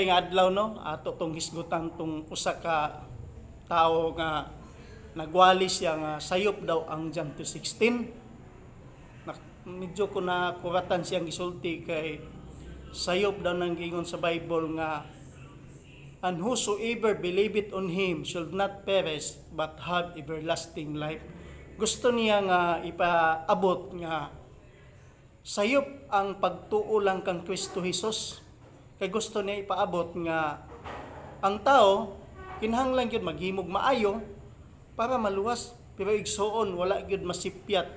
Nga adlaw no, ato tong hisgutan tong usa ka tawo nga nagwali siya nga sayop daw ang John 2:16. Medyo ko na kuratan siyang gisulti kay sayop daw nang gingon sa Bible nga and whosoever believeth on him should not perish but have everlasting life. Gusto niya nga ipaabot nga sayop ang pagtuo lang kang Kristo Jesus. Kay gusto niya ipaabot nga ang tao kinahanglan gyud maghimog maayo para maluwas, pero igsoon wala gyud masipyat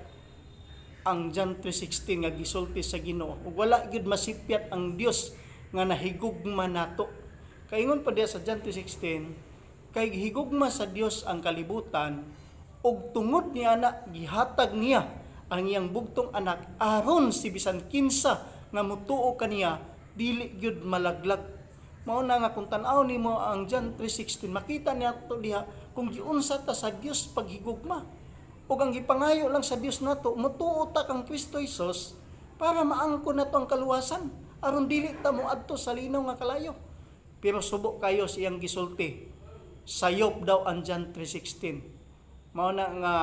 ang John 3:16 nga gisulti sa Ginoo. Ug wala gyud masipyat ang Dios nga nahigugma nato. Kay ingon pa diya sa John 3:16, kay higugma sa Dios ang kalibutan ug tungod niya na gihatag niya ang iyang bugtong anak aron si bisan kinsa nga mutuo kaniya dili gyud malaglag. Mao na nga kung tan-aw nimo ang John 3:16, makita niya to diha kung giunsa ta sa Dios paghigugma. Ug ang gipangayo lang sa Dios nato, mutuo ta kang Kristo Jesus para maangkon nato ang kaluwasan aron dili ta moadto sa linaw nga kalayo. Pero subo kayo siyang gisulti. Sayop daw ang John 3:16. Mao na nga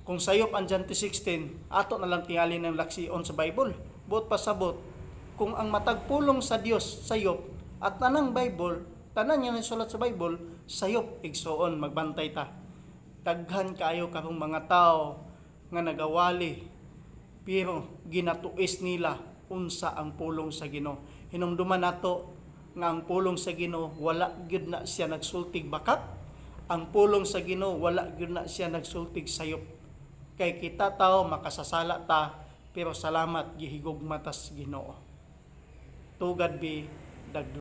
kung sayop ang John 3:16, ato na lang tingali ng laksion sa Bible. Buot pasabot kung ang matagpulong sa Dios sayop at tanang Bible, tanan niya nasulat sa Bible, sayop igsoon magbantay ta. Daghan kaayo karong mga tao nga nagawali pero ginatuis nila unsa ang pulong sa Ginoo. Hinumduman nato nga ang pulong sa Ginoo wala gyud na siya nagsultig bakat. Ang pulong sa Ginoo wala gyud na siya nagsultig sayop. Kay kita tao makasasala ta pero salamat gihigugma tas Ginoo. To God be the glory.